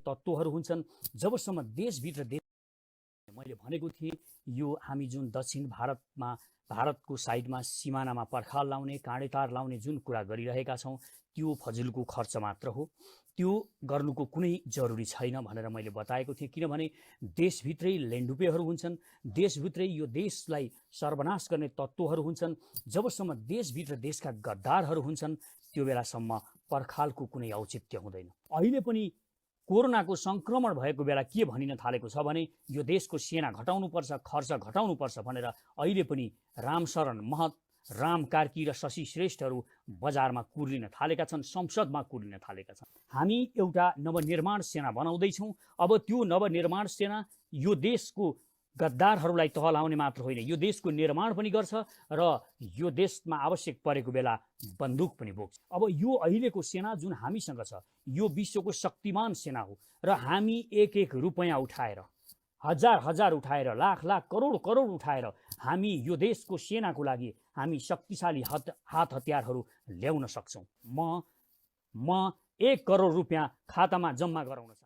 तत्त्वहरू हुन्छन् जबसम्म देशभित्र मैले भनेको थिएँ यो हामी जुन दक्षिण भारतको साइडमा सिमानामा पर्खाल लाउने काँडेतार लाउने जुन कुरा गरिरहेका छौँ त्यो फजुलको खर्च मात्र हो। त्यो गर्नुको कुनै जरुरी छैन भनेर मैले बताएको थिएँ, किनभने देशभित्रै लेन्डुपेहरू हुन्छन्, देशभित्रै यो देशलाई सर्वनाश गर्ने तत्त्वहरू हुन्छन्। जबसम्म देशभित्र देशका गद्दारहरू हुन्छन् त्यो बेलासम्म पर्खालको कुनै औचित्य हुँदैन। अहिले पनि कोरोनाको संक्रमण भएको बेला के भनिन थालेको छ भने यो देशको सेना घटाउनुपर्छ, खर्च घटाउनुपर्छ भनेर अहिले पनि रामशरण महत, राम कार्की र शशि श्रेष्ठहरू बजारमा कुर्लिन थालेका छन्, संसदमा कुर्लिन थालेका छन्। हामी एउटा नवनिर्माण सेना बनाउँदैछौँ। अब त्यो नवनिर्माण सेना यो देशको गद्दारहरूलाई तहलाउने मात्र होइन, यो देशको निर्माण पनि गर्छ र यो देशमा आवश्यक परेको बेला बन्दुक पनि बोक्छ। अब यो अहिलेको सेना जुन हामीसँग छ यो विश्वको शक्तिमान सेना हो र हामी एक एक रुपैयाँ उठाएर, हजार हजार उठाएर, लाख लाख करोड करोड उठाएर हामी यो देशको सेनाको लागि हामी शक्तिशाली हात हतियारहरू ल्याउन सक्छौँ। म 1 करोड रुपियाँ खातामा जम्मा गराउन चाहन्छु।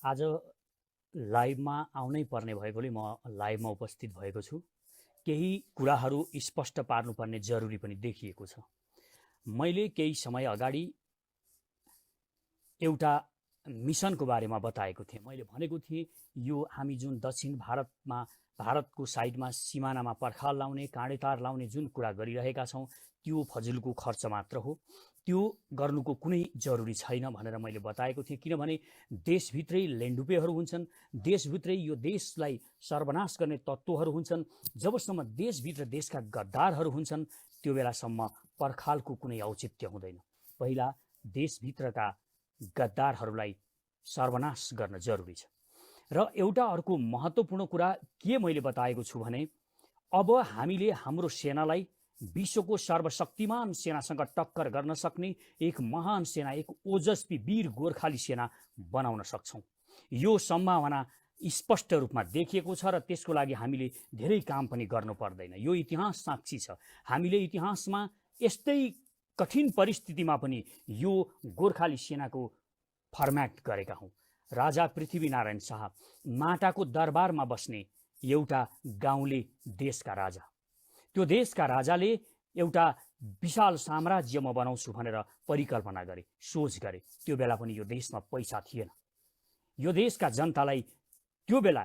आज लाइभमा आउनै पर्ने भएकोले म लाइभमा उपस्थित भएको छु। केही कुराहरू स्पष्ट पार्नुपर्ने जरुरी पनि देखिएको छ। मैले केही समय अगाडि एउटा मिसनको बारेमा बताएको थिएँ। मैले भनेको थिएँ यो हामी जुन दक्षिण भारतको साइडमा सिमानामा पर्खाल लाउने काँडेतार लाउने जुन कुरा गरिरहेका छौँ त्यो फजुलको खर्च मात्र हो। त्यो गर्नुको कुनै जरुरी छैन भनेर मैले बताएको थिएँ, किनभने देशभित्रै लेन्डुपेहरू हुन्छन्, देशभित्रै यो देशलाई सर्वनाश गर्ने तत्त्वहरू हुन्छन्। जबसम्म देशभित्र देशका गद्दारहरू हुन्छन् त्यो बेलासम्म पर्खालको कुनै औचित्य हुँदैन। पहिला देशभित्रका गद्दारहरूलाई सर्वनाश गर्न जरुरी छ। र एउटा अर्को महत्त्वपूर्ण कुरा के मैले बताएको छु भने अब हामीले हाम्रो सेनालाई विश्वको सर्वशक्तिमान सेनासँग टक्कर गर्न सक्ने एक महान सेना, एक ओजस्वी वीर गोर्खाली सेना बनाउन सक्छौँ। यो सम्भावना स्पष्ट रूपमा देखिएको छ र त्यसको लागि हामीले धेरै काम पनि गर्नु पर्दैन। यो इतिहास साक्षी छ। हामीले इतिहासमा यस्तै कठिन परिस्थितिमा पनि यो गोर्खाली सेनाको फर्म्याट गरेका हौँ। राजा पृथ्वीनारायण शाह माटाको दरबारमा बस्ने एउटा गाउँले देशका राजा, त्यो देशका राजाले एउटा विशाल साम्राज्य म बनाउँछु भनेर परिकल्पना गरे, सोच गरे। त्यो बेला पनि यो देशमा पैसा थिएन। यो देशका जनतालाई त्यो बेला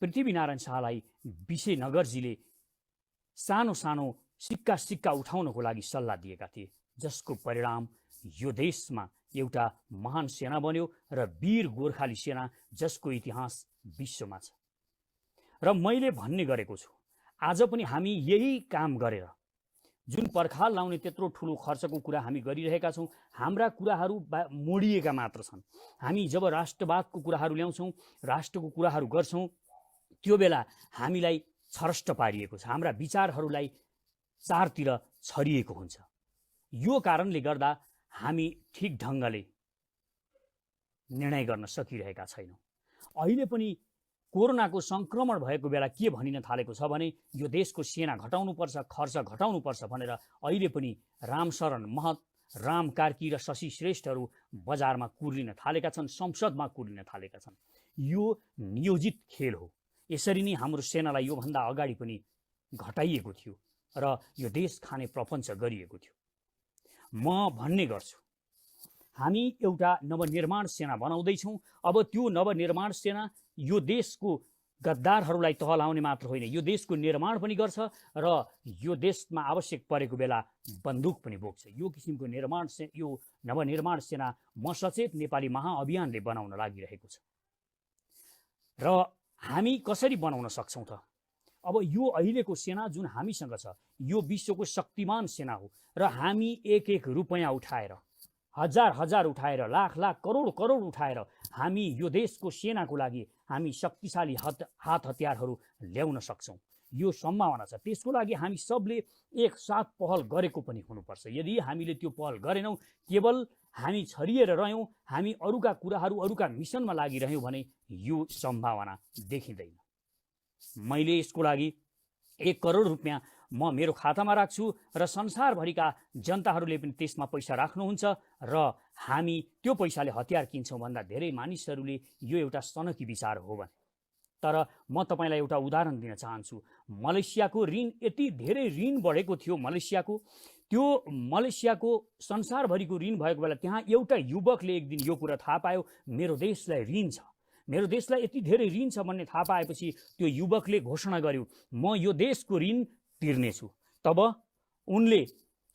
पृथ्वीनारायण शाहलाई विजयनगरजीले सानो सानो सिक्का उठाउनको लागि सल्लाह दिएका थिए, जसको परिणाम यो देशमा एउटा महान सेना बन्यो र वीर गोर्खाली सेना जसको इतिहास विश्वमा छ। र मैले भन्ने गरेको छु आज पनि हामी यही काम गरेर जुन पर्खाल लाउने त्यत्रो ठुलो खर्चको कुरा हामी गरिरहेका छौँ, हाम्रा कुराहरू मोडिएका मात्र छन्। हामी जब राष्ट्रवादको कुराहरू ल्याउँछौँ, राष्ट्रको कुराहरू गर्छौँ, त्यो बेला हामीलाई छरष्ट पारिएको छ, हाम्रा विचारहरूलाई चारतिर छरिएको हुन्छ। यो कारणले गर्दा हामी ठिक ढङ्गले निर्णय गर्न सकिरहेका छैनौँ। अहिले पनि कोरोनाको संक्रमण भएको बेला के भनिन थालेको छ भने यो देशको सेना घटाउनुपर्छ, खर्च घटाउनुपर्छ भनेर अहिले पनि रामशरण महत, राम कार्की र शशि श्रेष्ठहरू बजारमा कुर्लिन थालेका छन्, संसदमा कुर्लिन थालेका छन्। यो नियोजित खेल हो। यसरी नै हाम्रो सेनालाई योभन्दा अगाडि पनि घटाइएको थियो र यो देश खाने प्रपञ्च गरिएको थियो। म भन्ने गर्छु हामी एउटा नवनिर्माण सेना बनाउँदैछौँ। अब त्यो नवनिर्माण सेना यो देशको गद्दारहरूलाई तहलाउने मात्र होइन, यो देशको निर्माण पनि गर्छ र यो देशमा आवश्यक परेको बेला बन्दुक पनि बोक्छ। यो किसिमको यो नवनिर्माण सेना म सचेत नेपाली महाअभियानले बनाउन लागिरहेको छ। र हामी कसरी बनाउन सक्छौँ त? अब यो अहिलेको सेना जुन हामीसँग छ यो विश्वको शक्तिमान सेना हो र हामी एक एक रुपैयाँ उठाएर, हजार हजार उठाएर, लाख लाख करोड करोड उठाएर हामी यो देशको सेनाको लागि हामी शक्तिशाली हात हतियारहरू ल्याउन सक्छौँ। यो सम्भावना छ। त्यसको लागि हामी सबले एकसाथ पहल गरेको पनि हुनुपर्छ। यदि हामीले त्यो पहल गरेनौँ, केवल हामी छरिएर रह्यौँ, हामी अरूका कुराहरू, अरूका मिसनमा लागिरह्यौँ भने यो सम्भावना देखिँदैन। मैले यसको लागि 1 करोड रुपियाँ म मेरो खातामा राख्छु र संसारभरिका जनताहरूले पनि त्यसमा पैसा राख्नुहुन्छ र हामी त्यो पैसाले हतियार किन्छौँ भन्दा धेरै मानिसहरूले यो एउटा सनकी विचार हो भने। तर म तपाईँलाई एउटा उदाहरण दिन चाहन्छु। मलेसियाको ऋण यति धेरै ऋण बढेको थियो, त्यो मलेसियाको संसारभरिको ऋण भएको बेला त्यहाँ एउटा युवकले एक दिन यो कुरा थाहा पायो, मेरो देशलाई ऋण छ, मेरो देशलाई यति धेरै ऋण छ भन्ने थाहा पाएपछि त्यो युवकले घोषणा गर्यो, म यो देशको ऋण तिर्नेछु। तब उनले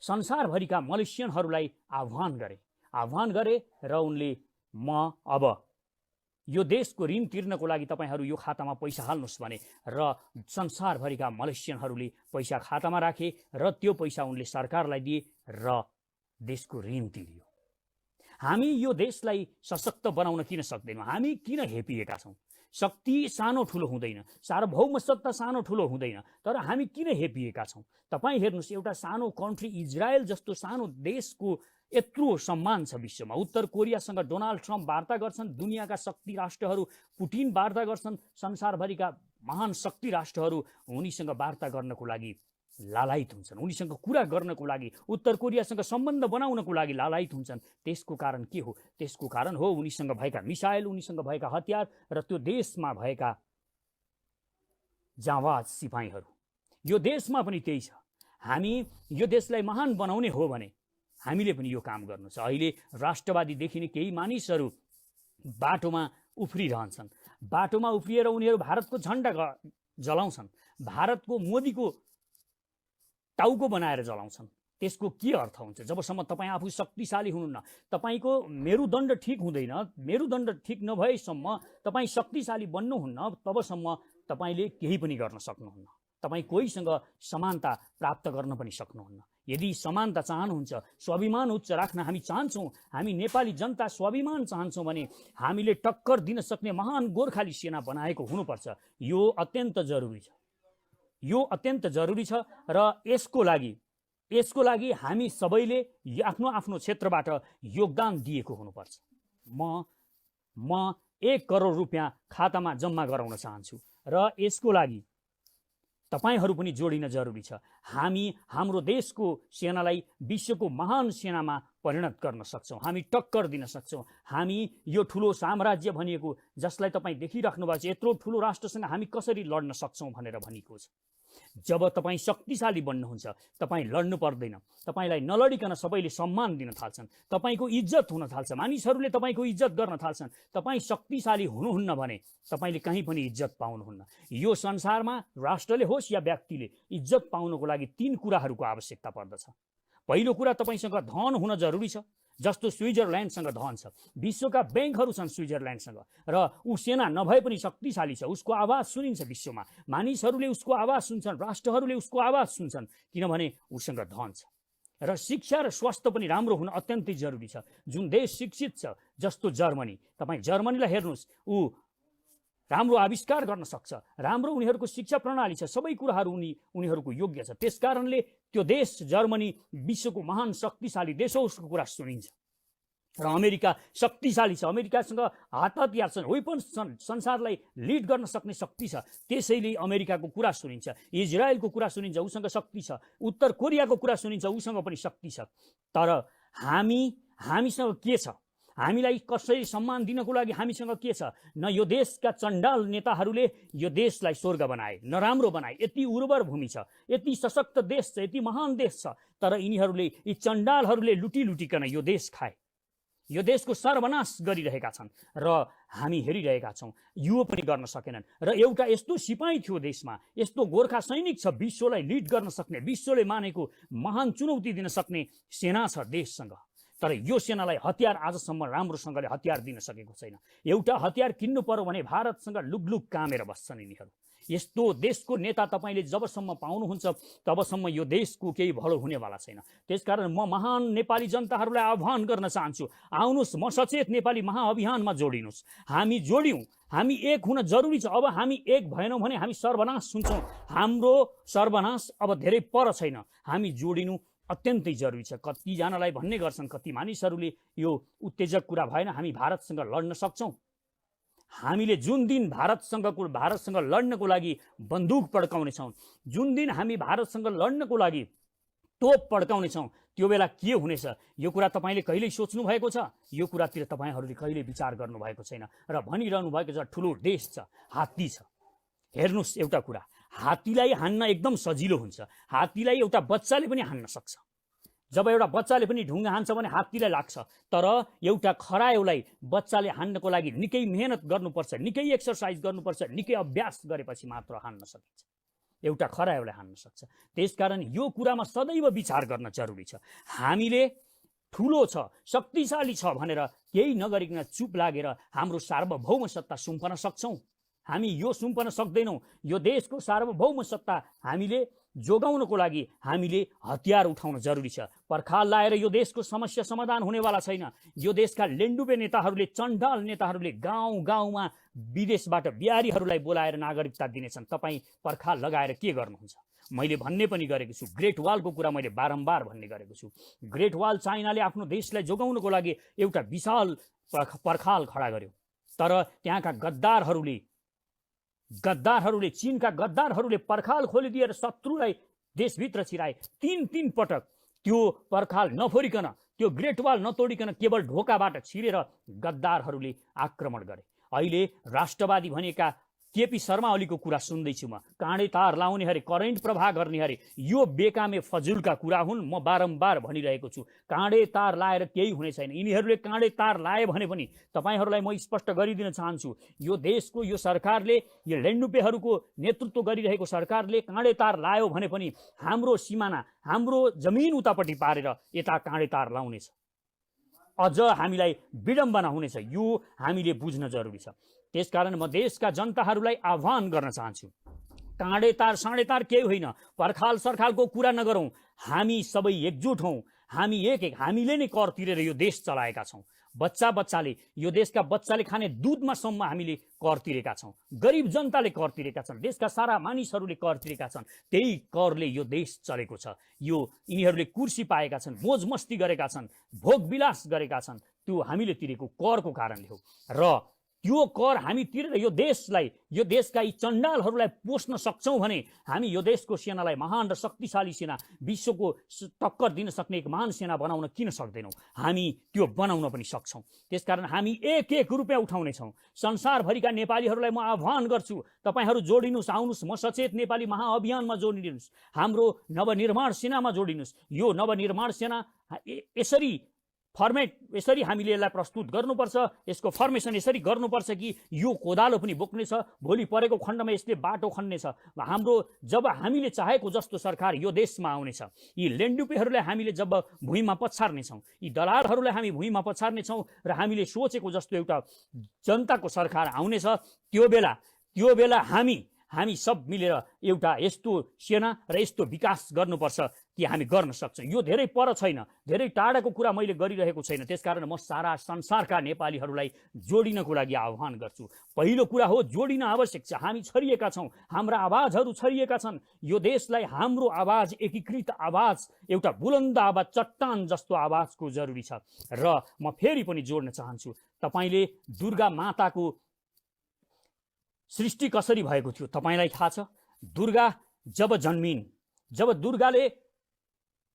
संसारभरिका मलेसियनहरूलाई आह्वान गरे र उनले म अब यो देशको ऋण तिर्नको लागि तपाईहरू यो खातामा पैसा हाल्नुहोस् भने र संसारभरिका मलेसियनहरूले पैसा खातामा राखे र त्यो पैसा उनले सरकारलाई दिए र देशको ऋण तिरियो। हामी यो देशलाई सशक्त बनाउन किन सक्दैनौँ? हामी किन हेपिएका छौँ? शक्ति सानो ठुलो हुँदैन, सार्वभौम सत्ता सानो ठुलो हुँदैन, तर हामी किन हेपिएका छौँ? तपाईँ हेर्नुहोस्, एउटा सानो कन्ट्री इजरायल जस्तो सानो देशको यत्रो सम्मान छ विश्वमा। उत्तर कोरियासँग डोनाल्ड ट्रम्प वार्ता गर्छन्, दुनियाँका शक्ति राष्ट्रहरू पुटिन वार्ता गर्छन्, संसारभरिका महान शक्ति राष्ट्रहरू उनीसँग वार्ता गर्नको लागि लालायित हुन्छन्, उनीसँग कुरा गर्नको लागि, उत्तर कोरियासँग सम्बन्ध बनाउनको लागि लालायित हुन्छन्। त्यसको कारण के हो? त्यसको कारण हो उनीसँग भएका मिसाइल, उनीसँग भएका हतियार र त्यो देशमा भएका जाँबाज सिपाहीहरू। यो देशमा पनि त्यही छ। हामी यो देशलाई महान बनाउने हो भने हामीले पनि यो काम गर्नु छ। अहिले राष्ट्रवादी देखिने केही मानिसहरू बाटोमा उफ्रिरहन्छन्, बाटोमा उफ्रिएर उनीहरू भारतको झन्डा जलाउँछन्, भारतको मोदीको टाउको बनाएर जलाउँछन्। त्यसको के अर्थ हुन्छ? जबसम्म तपाईँ आफू शक्तिशाली हुनुहुन्न, तपाईँको मेरुदण्ड ठिक हुँदैन, मेरुदण्ड ठिक नभएसम्म तपाईँ शक्तिशाली बन्नुहुन्न, तबसम्म तपाईँले केही पनि गर्न सक्नुहुन्न, तपाईँ कोहीसँग समानता प्राप्त गर्न पनि सक्नुहुन्न। यदि समानता चाहनुहुन्छ, स्वाभिमान उच्च राख्न हामी चाहन्छौँ, हामी नेपाली जनता स्वाभिमान चाहन्छौँ भने हामीले टक्कर दिन सक्ने महान गोर्खाली सेना बनाएको हुनुपर्छ। यो अत्यन्त जरुरी छ, यो अत्यन्त जरुरी छ र यसको लागि हामी सबैले आफ्नो आफ्नो क्षेत्रबाट योगदान दिएको हुनुपर्छ। म 1 करोड रुपियाँ खातामा जम्मा गराउन चाहन्छु र यसको लागि तपाईहरू पनि जोडिन जरुरी छ। हामी हाम्रो देशको सेनालाई विश्वको महान सेनामा परिणत गर्न सक्छौँ, हामी टक्कर दिन सक्छौँ। हामी यो ठुलो साम्राज्य भनिएको, जसलाई तपाईँ देखिराख्नु भएको छ, यत्रो ठुलो राष्ट्रसँग हामी कसरी लड्न सक्छौँ भनेर भनिएको छ। जब तपाईँ शक्तिशाली बन्नुहुन्छ, तपाईँ लड्नु पर्दैन, तपाईँलाई नलडिकन सबैले सम्मान दिन थाल्छन्, तपाईँको इज्जत हुन थाल्छ, मानिसहरूले तपाईँको इज्जत गर्न थाल्छन्। तपाईँ शक्तिशाली हुनुहुन्न भने तपाईँले कहीँ पनि इज्जत पाउनुहुन्न। यो संसारमा राष्ट्रले होस् या व्यक्तिले इज्जत पाउनको लागि 3 कुराहरूको आवश्यकता पर्दछ। पहिलो कुरा, तपाईँसँग धन हुन जरुरी छ, जस्तो स्विजरल्यान्डसँग धन छ, विश्वका ब्याङ्कहरू छन् स्विजरल्यान्डसँग, र ऊ सेना नभए पनि शक्तिशाली छ, उसको आवाज सुनिन्छ विश्वमा, मानिसहरूले उसको आवाज सुन्छन्, राष्ट्रहरूले उसको आवाज सुन्छन्, किनभने उसँग धन छ। र शिक्षा र स्वास्थ्य पनि राम्रो हुन अत्यन्तै जरुरी छ। जुन देश शिक्षित छ, जस्तो जर्मनी, तपाईँ जर्मनीलाई हेर्नुहोस्, ऊ राम्रो आविष्कार गर्न सक्छ, राम्रो उनीहरूको शिक्षा प्रणाली छ, सबै कुराहरू उनीहरूको योग्य छ। त्यसकारणले त्यो देश जर्मनी विश्वको महान शक्तिशाली देश हो, उसको कुरा सुनिन्छ। र अमेरिका शक्तिशाली छ, अमेरिकासँग हात हतियार छन्, वेपन्स छन्, संसारलाई लिड गर्न सक्ने शक्ति छ, त्यसैले अमेरिकाको कुरा सुनिन्छ। इजरायलको कुरा सुनिन्छ, उसँग शक्ति छ। उत्तर कोरियाको कुरा सुनिन्छ, उसँग पनि शक्ति छ। तर हामीसँग के छ? हामीलाई कसरी सम्मान दिनको लागि हामीसँग के छ? न यो देशका चण्डाल नेताहरूले यो देशलाई स्वर्ग बनाए, नराम्रो बनाए। यति उर्वर भूमि छ, यति सशक्त देश छ, यति महान देश छ, तर यिनीहरूले, यी चण्डालहरूले लुटिकन यो देश खाए, यो देशको सर्वनाश गरिरहेका छन् र हामी हेरिरहेका छौँ। यो पनि गर्न सकेनन्। र एउटा यस्तो सिपाही थियो देशमा, यस्तो गोर्खा सैनिक छ, विश्वलाई लिड गर्न सक्ने, विश्वले मानेको महान चुनौती दिन सक्ने सेना छ देशसँग, तर यो सेनालाई हतियार आजसम्म राम्रोसँगले हतियार दिन सकेको छैन। एउटा हतियार किन्नु पर्यो भने भारतसँग लुगलुग कामेर बस्छन् यिनीहरू। यस्तो देशको नेता तपाईँले जबसम्म पाउनुहुन्छ, तबसम्म यो देशको केही भलो हुनेवाला छैन। त्यसकारण म महान नेपाली जनताहरूलाई आह्वान गर्न चाहन्छु, आउनुहोस्, म सचेत नेपाली महाअभियानमा जोडिनुहोस्। हामी जोड्यौँ, हामी एक हुन जरुरी छ। अब हामी एक भएनौँ भने हामी सर्वनाश हुन्छौँ। हाम्रो सर्वनाश अब धेरै पर छैन, हामी जोडिनु अत्यन्तै जरुरी छ। कतिजनालाई भन्ने गर्छन्, कति मानिसहरूले, यो उत्तेजक कुरा भएन, हामी भारतसँग लड्न सक्छौँ, हामीले जुन दिन भारतसँग लड्नको लागि बन्दुक पड्काउनेछौँ, जुन दिन हामी भारतसँग लड्नको लागि तोप पड्काउनेछौँ, त्यो बेला के हुनेछ यो कुरा तपाईँले कहिल्यै सोच्नु भएको छ? यो कुरातिर तपाईँहरूले कहिले विचार गर्नुभएको छैन र भनिरहनु भएको छ ठुलो देश छ, हात्ती छ। हेर्नुहोस् एउटा कुरा, हात्तीलाई हान्न एकदम सजिलो हुन्छ। हात्तीलाई एउटा बच्चाले पनि हान्न सक्छ। जब एउटा बच्चाले पनि ढुङ्गा हान्छ भने हात्तीलाई लाग्छ, तर एउटा खरायोलाई बच्चाले हान्नको लागि निकै मेहनत गर्नुपर्छ, निकै एक्सर्साइज गर्नुपर्छ, निकै अभ्यास गरेपछि मात्र हान्न सकिन्छ। एउटा खरायोलाई हान्न सक्छ। त्यसकारण यो कुरामा सदैव विचार गर्न जरुरी छ। हामीले ठुलो छ, शक्तिशाली छ भनेर केही नगरिकन चुप लागेर हाम्रो सार्वभौम सत्ता सुम्पन सक्छौँ? हामी यो सुम्पन सक्दैनौँ। यो देशको सार्वभौम सत्ता हामीले जोगाउनको लागि हामीले हतियार उठाउन जरुरी छ। पर्खाल लाएर यो देशको समस्या समाधान हुनेवाला छैन। यो देशका लेन्डुपे नेताहरूले, चण्डाल नेताहरूले गाउँ गाउँमा विदेशबाट बिहारीहरूलाई बोलाएर नागरिकता दिनेछन्। तपाईँ पर्खाल लगाएर के गर्नुहुन्छ? मैले भन्ने पनि गरेको छु, ग्रेट वालको कुरा मैले बारम्बार भन्ने गरेको छु। ग्रेट वाल चाइनाले आफ्नो देशलाई जोगाउनको लागि एउटा विशाल पर्खाल खडा गर्यो, तर त्यहाँका गद्दारहरूले चीनका गद्दारहरूले पर्खाल खोलिदिएर शत्रुलाई देशभित्र छिराए। तीन पटक त्यो पर्खाल नफोरिकन, त्यो ग्रेट वाल नतोडिकन केवल ढोकाबाट छिरेर गद्दारहरूले आक्रमण गरे। अहिले राष्ट्रवादी भनेका केपी शर्मा ओलीको कुरा सुन्दैछु म। काँडे तार लाउने हरे, करेन्ट प्रवाह गर्ने हरे, यो बेकामे फजुलका कुरा हुन्। म बारम्बार भनिरहेको छु, काँडे तार लाएर केही हुने छैन। यिनीहरूले काँडे तार लाए भने पनि तपाईँहरूलाई म स्पष्ट गरिदिन चाहन्छु, यो देशको यो सरकारले, यो लेन्डुपेहरूको नेतृत्व गरिरहेको सरकारले काँडे तार लायो भने पनि हाम्रो सिमाना, हाम्रो जमिन उतापट्टि पारेर यता काँडे तार लाउनेछ। अझ हामीलाई विडम्बना हुनेछ। यो हामीले बुझ्न जरुरी छ। त्यसकारण म देशका जनताहरूलाई आह्वान गर्न चाहन्छु, काँडे तार साँडे तार केही होइन, पर्खाल सरखालको कुरा नगरौँ। हामी सबै एकजुट हौँ। हामीले नै कर तिरेर यो देश चलाएका छौँ। बच्चाले, यो देशका बच्चाले खाने दुधमा सम्म हामीले कर तिरेका छौँ। गरिब जनताले कर तिरेका छन्, देशका सारा मानिसहरूले कर तिरेका छन्। त्यही करले यो देश चलेको छ। यो यिनीहरूले कुर्सी पाएका छन्, मोज मस्ती गरेका छन्, भोग विलास गरेका छन्। त्यो हामीले तिरेको करको कारणले हो। र त्यो कर हामी तिरेर यो देशलाई, यो देशका यी चण्डालहरूलाई पोस्न सक्छौँ भने हामी यो देशको सेनालाई महान र शक्तिशाली सेना, विश्वको टक्कर दिन सक्ने एक महान सेना बनाउन किन सक्दैनौँ? हामी त्यो बनाउन पनि सक्छौँ। त्यसकारण हामी एक रुपियाँ उठाउनेछौँ। संसारभरिका नेपालीहरूलाई म आह्वान गर्छु, तपाईँहरू जोडिनुहोस्, आउनुहोस्, म सचेत नेपाली महाअभियानमा जोडिनुहोस्, हाम्रो नवनिर्माण सेनामा जोडिनुहोस्। यो नवनिर्माण सेना यसरी हामीले यसलाई प्रस्तुत गर्नुपर्छ, यसको फर्मेसन यसरी गर्नुपर्छ कि यो कोदालो पनि बोक्नेछ, भोलि परेको खण्डमा यसले बाटो खन्नेछ। जब हामीले चाहेको जस्तो सरकार यो देशमा आउनेछ, यी लेन्डुपेहरूलाई हामीले जब भुइँमा पछार्नेछौँ, यी दलालहरूलाई हामी भुइँमा पछार्नेछौँ र हामीले सोचेको जस्तो एउटा जनताको सरकार आउनेछ, त्यो बेला हामी सब मिलेर एउटा यस्तो सेना र यस्तो विकास गर्नुपर्छ कि हामी गर्न सक्छौँ। यो धेरै पर छैन, धेरै टाढाको कुरा मैले गरिरहेको छैन। त्यसकारण म सारा संसारका नेपालीहरूलाई जोडिनको लागि आह्वान गर्छु। पहिलो कुरा हो, जोडिन आवश्यक छ। हामी छरिएका छौँ, हाम्रा आवाजहरू छरिएका छन्। यो देशलाई हाम्रो आवाज, एकीकृत आवाज, एउटा बुलन्द आवाज, चट्टान जस्तो आवाजको जरुरी छ। र म फेरि पनि जोड्न चाहन्छु, तपाईँले दुर्गा माताको सृष्टि कसरी भएको थियो तपाईँलाई थाहा छ? दुर्गा जब जन्मिन्, जब दुर्गाले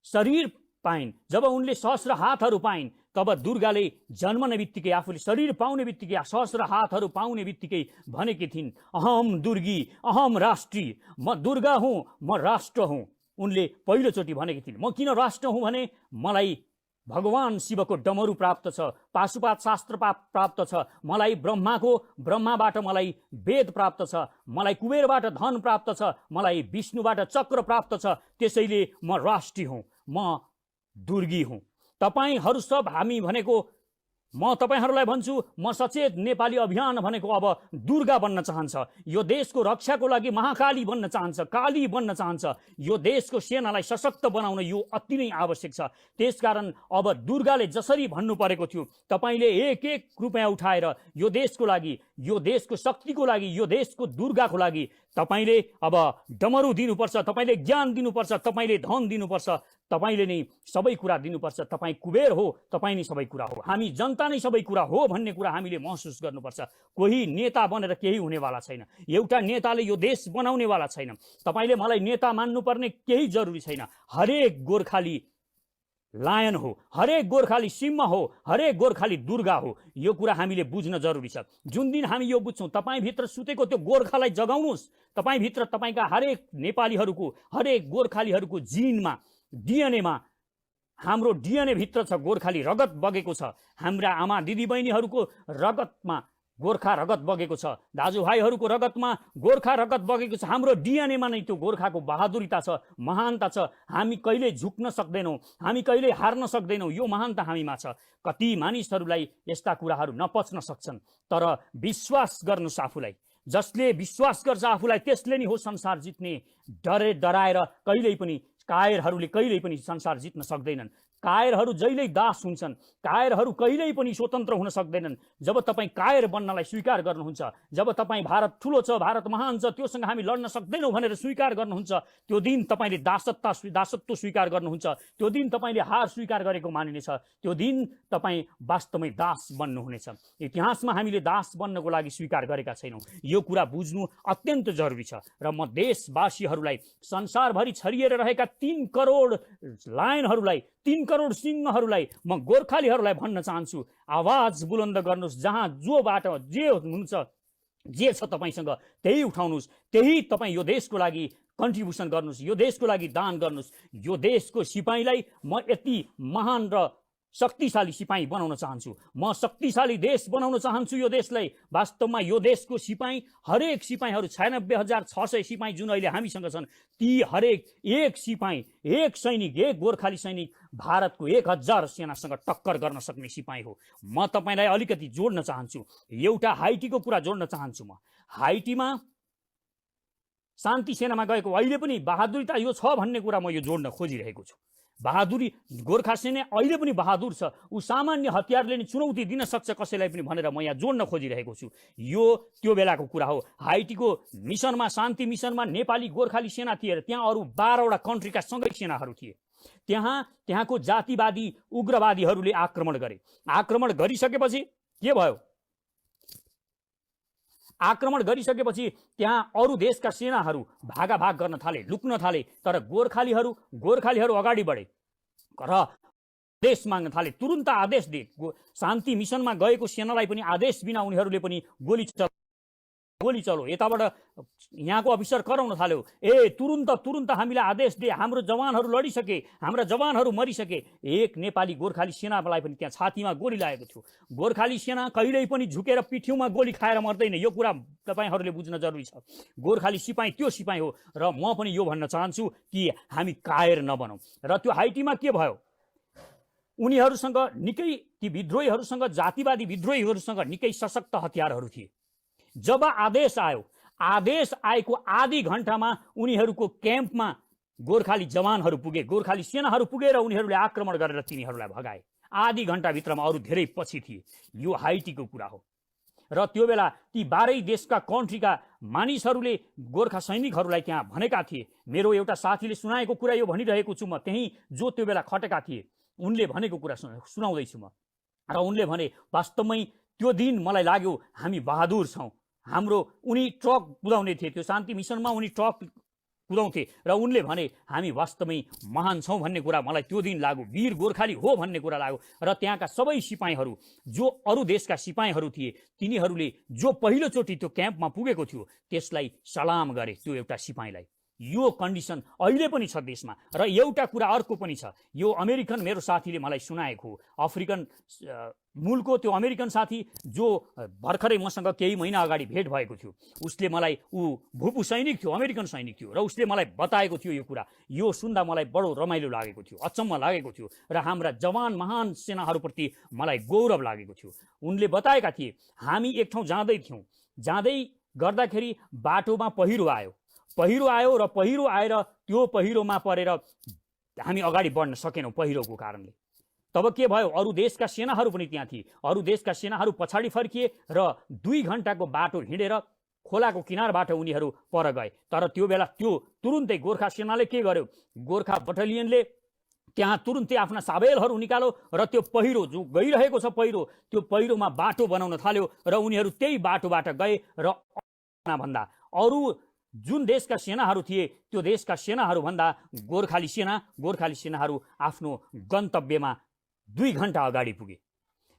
शरीर पाइन्, जब उनले सहस्र हातहरू पाइन्, तब दुर्गाले जन्मने बित्तिकै, आफूले शरीर पाउने बित्तिकै, सहस्र हातहरू पाउने बित्तिकै भनेकी थिइन्, अहम दुर्गी, अहम राष्ट्री, म दुर्गा हुँ, म राष्ट्र हुँ। उनले पहिलोचोटि भनेकी थिइन्। म किन राष्ट्र हुँ भने मलाई भगवान शिवको डमरू प्राप्त छ, पाशुपात शास्त्र प्राप्त छ, मलाई ब्रह्माबाट मलाई वेद प्राप्त छ, मलाई कुबेरबाट धन प्राप्त छ, मलाई विष्णुबाट चक्र प्राप्त छ। त्यसैले म राष्ट्रिय हुँ, म दुर्गी हुँ। तपाईहरू सब हामी भनेको, म तपाईहरूलाई भन्छु, म सचेत नेपाली अभियान भनेको अब दुर्गा बन्न चाहन्छ। यो देशको रक्षाको लागि महाकाली बन्न चाहन्छ, काली बन्न चाहन्छ। यो देशको सेनालाई सशक्त बनाउन यो अति नै आवश्यक छ। त्यसकारण अब दुर्गाले जसरी भन्नु परेको थियो, तपाईले एक रुपियाँ उठाएर यो देशको लागि, यो देशको शक्तिको लागि, यो देशको दुर्गाको लागि तपाईले अब डमरू दिनुपर्छ, तपाईले ज्ञान दिनुपर्छ, तपाईले धन दिनुपर्छ, तपाईले नै सबै कुरा दिनुपर्छ, तपाईँ कुबेर हो, तपाईँ नै सबै कुरा हो, हामी जनता नै सबै कुरा हो भन्ने कुरा हामीले महसुस गर्नुपर्छ। कोही नेता बनेर केही हुनेवाला छैन, एउटा नेताले यो देश बनाउनेवाला छैन। तपाईले मलाई नेता मान्नुपर्ने केही जरुरी छैन। हरेक गोर्खाली लायन हो, हरेक गोर्खाली सिंह हो, हरेक गोर्खाली दुर्गा हो। यो कुरा हामीले बुझ्न जरुरी छ। जुन दिन हामी यो बुझ्छौँ, तपाईँभित्र सुतेको त्यो गोर्खालाई जगाउनुहोस्। तपाईँभित्र तपाईँका हरेक नेपालीहरूको, हरेक गोर्खालीहरूको जिनमा, डिएनएमा, हाम्रो डिएनए भित्र छ गोर्खाली रगत बगेको छ। हाम्रा आमा दिदीबहिनीहरूको रगतमा गोर्खा रगत बगेको छ, दाजुभाइहरूको रगतमा गोर्खा रगत बगेको छ। हाम्रो डिएनएमा नै त्यो गोर्खाको बहादुरिता छ, महानता छ। हामी कहिले झुक्न सक्दैनौँ, हामी कहिले हार्न सक्दैनौँ। यो महानता हामीमा छ। कति मानिसहरूलाई यस्ता कुराहरू नपच्न सक्छन्, तर विश्वास गर्नुस् आफूलाई। जसले विश्वास गर्छ आफूलाई, त्यसले नै हो संसार जित्ने। डराएर कहिल्यै पनि कायरहरूले कहिल्यै पनि संसार जित्न सक्दैनन्। कायरहरू जहिल्यै दास हुन्छन्, कायरहरू कहिल्यै पनि स्वतन्त्र हुन सक्दैनन्। जब तपाईँ कायर बन्नलाई स्वीकार गर्नुहुन्छ, जब तपाईँ भारत ठुलो छ, भारत महान छ, त्योसँग हामी लड्न सक्दैनौँ भनेर स्वीकार गर्नुहुन्छ, त्यो दिन तपाईँले दासत्व स्वीकार गर्नुहुन्छ। त्यो दिन तपाईँले हार स्वीकार गरेको मानिनेछ। त्यो दिन तपाईँ वास्तवमै दास बन्नुहुनेछ। इतिहासमा हामीले दास बन्नको लागि स्वीकार गरेका छैनौँ। यो कुरा बुझ्नु अत्यन्त जरुरी छ। र म देशवासीहरूलाई, संसारभरि छरिएर रहेका 3 करोड लायनहरूलाई, 3 करोड सिंहहरूलाई, म गोर्खालीहरूलाई भन्न चाहन्छु, आवाज बुलन्द गर्नुहोस्। जहाँ जोबाट जे हुनुहुन्छ, जे छ तपाईसँग त्यही उठाउनुहोस्, त्यही तपाईँ यो देशको लागि कन्ट्रिब्युसन गर्नुहोस्, यो देशको लागि दान गर्नुहोस्। यो देशको सिपाहीलाई म यति महान र शक्तिशाली सिपाही बनाउन चाहन्छु। म शक्तिशाली देश बनाउन चाहन्छु यो देशलाई। वास्तवमा यो देशको सिपाही, हरेक सिपाहीहरू 96,600 सिपाही जुन अहिले हामीसँग छन्, ती हरेक एक सिपाही, एक सैनिक, एक गोर्खाली सैनिक भारतको 1000 सेनासँग टक्कर गर्न सक्ने सिपाही हो। म तपाईँलाई अलिकति जोड्न चाहन्छु, एउटा हाइटीको कुरा जोड्न चाहन्छु। म हाइटीमा शान्ति सेनामा गएको अहिले पनि बहादुरिता यो छ भन्ने कुरा म यो जोड्न खोजिरहेको छु। बहादुरी, गोर्खा सेना अहिले पनि बहादुर छ। ऊ सामान्य हतियारले नि चुनौती दिन सक्छ कसैलाई पनि भनेर म यहाँ जोड्न खोजिरहेको छु। यो त्यो बेलाको कुरा हो। हाइटीको मिसनमा, शान्ति मिसनमा नेपाली गोर्खाली सेना थिए। त्यहाँ अरू 12वटा कन्ट्रीका सँगै सेनाहरू थिए। त्यहाँको जातिवादी उग्रवादीहरूले आक्रमण गरे। आक्रमण गरिसकेपछि के भयो? आक्रमण गरिसकेपछि त्यहाँ अरू देशका सेनाहरू भागाभाग गर्न थाले, लुक्न थाले। तर गोर्खालीहरू अगाडि बढे र आदेश माग्न थाले। तुरुन्त आदेश दिए। शान्ति मिसनमा गएको सेनालाई पनि आदेश बिना उनीहरूले पनि गोली चलो, यताबाट यहाँको अफिसर कराउन थाल्यो। तुरुन्त हामीलाई आदेश दे, हाम्रो जवानहरू लडिसके, हाम्रा जवानहरू मरिसके। एक नेपाली गोर्खाली सेनालाई पनि त्यहाँ छातीमा गोली लागेको थियो। गोर्खाली सेना कहिल्यै पनि झुकेर पिठ्यौँमा गोली खाएर मर्दैन। यो कुरा तपाईहरूले बुझ्न जरुरी छ। गोर्खाली सिपाही त्यो सिपाही हो। र म पनि यो भन्न चाहन्छु कि हामी कायर नबनौँ। र त्यो हाइटीमा के भयो? उनीहरूसँग निकै, ती विद्रोहीहरूसँग, जातिवादी विद्रोहीहरूसँग निकै सशक्त हतियारहरू थिए। जब आदेश आएको आधी घण्टामा उनीहरूको क्याम्पमा गोर्खाली जवानहरू पुगे, गोर्खाली सेनाहरू पुगेर उनीहरूले आक्रमण गरेर तिनीहरूलाई भगाए। आधी घण्टाभित्रमा, अरू धेरै पछि थिए। यो हाइटीको कुरा हो। र त्यो बेला ती 12 देशका कन्ट्रीका मानिसहरूले गोर्खा सैनिकहरूलाई त्यहाँ भनेका थिए। मेरो एउटा साथीले सुनाएको कुरा यो भनिरहेको छु म। त्यही जो त्यो बेला खटेका थिए उनले भनेको कुरा सुनाउँदैछु म। र उनले भने, वास्तवमै त्यो दिन मलाई लाग्यो हामी बहादुर छौँ। उनी ट्रक कुदाउने थिए, त्यो शान्ति मिसनमा उनी ट्रक कुदाउँथे। र उनले भने हामी वास्तवमै महान छौँ भन्ने कुरा मलाई त्यो दिन लाग्यो। वीर गोर्खाली हो भन्ने कुरा लाग्यो। र त्यहाँका सबै सिपाहीहरू, जो अरू देशका सिपाहीहरू थिए, तिनीहरूले जो पहिलोचोटि त्यो क्याम्पमा पुगेको थियो त्यसलाई सलाम गरे, त्यो एउटा सिपाहीलाई। यो कन्डिसन अहिले पनि छ देशमा। र एउटा कुरा अर्को पनि छ। यो अमेरिकन मेरो साथीले मलाई सुनाएको, अफ्रिकन मूलको त्यो अमेरिकन साथी जो भर्खरै मसँग केही महिना अगाडि भेट भएको थियो, उसले मलाई, ऊ भूपू सैनिक थियो, अमेरिकन सैनिक थियो, र उसले मलाई बताएको थियो यो कुरा। यो सुन्दा मलाई बडो रमाइलो लागेको थियो, अचम्म लागेको थियो, र हाम्रा जवान महान सेनाहरूप्रति मलाई गौरव लागेको थियो। उनले बताएका थिए, हामी एक ठाउँ जाँदै गर्दाखेरि बाटोमा पहिरो आयो र पहिरो आएर त्यो पहिरोमा परेर हामी अगाडि बढ्न सकेनौँ पहिरोको कारणले। तब के भयो? अरू देशका सेनाहरू पनि त्यहाँ थिए। अरू देशका सेनाहरू पछाडि फर्किए र 2 घण्टाको बाटो हिँडेर खोलाको किनारबाट उनीहरू पर गए। तर त्यो बेला त्यो तुरुन्तै गोर्खा सेनाले के गर्यो, गोर्खा बटालियनले त्यहाँ तुरुन्तै आफ्ना साबेलहरू निकाल्यो र त्यो पहिरो जो गइरहेको छ पहिरो, त्यो पहिरोमा बाटो बनाउन थाल्यो र उनीहरू त्यही बाटोबाट गए र भन्दा अरू जुन देशका सेनाहरू थिए त्यो देशका सेनाहरूभन्दा गोर्खाली सेनाहरू आफ्नो गन्तव्यमा 2 घण्टा अगाडि पुगे।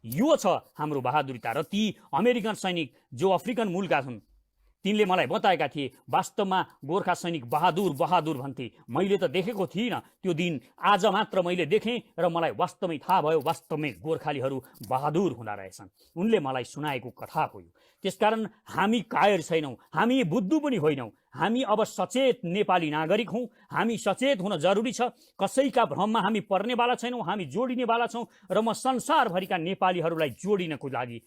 यो छ हाम्रो बहादुरिता। र ती अमेरिकन सैनिक जो अफ्रिकन मूलका छन् तिनले मलाई बताएका थिए वास्तवमा गोर्खा सैनिक बहादुर बहादुर भन्थे। मैले त देखेको थिइनँ त्यो दिन, आज मात्र मैले देखेँ र मलाई वास्तवमै थाहा भयो वास्तवमै गोर्खालीहरू बहादुर हुँदा रहेछन्। उनले मलाई सुनाएको कथा हो यो। त्यसकारण हामी कायर छैनौँ, हामी बुद्धु पनि होइनौँ। हामी अब सचेत नेपाली नागरिक हौँ। हामी सचेत हुन जरुरी छ। कसैका भ्रममा हामी पर्नेवाला छैनौँ, हामी जोडिनेवाला छौँ। र म संसारभरिका नेपालीहरूलाई जोडिनको लागि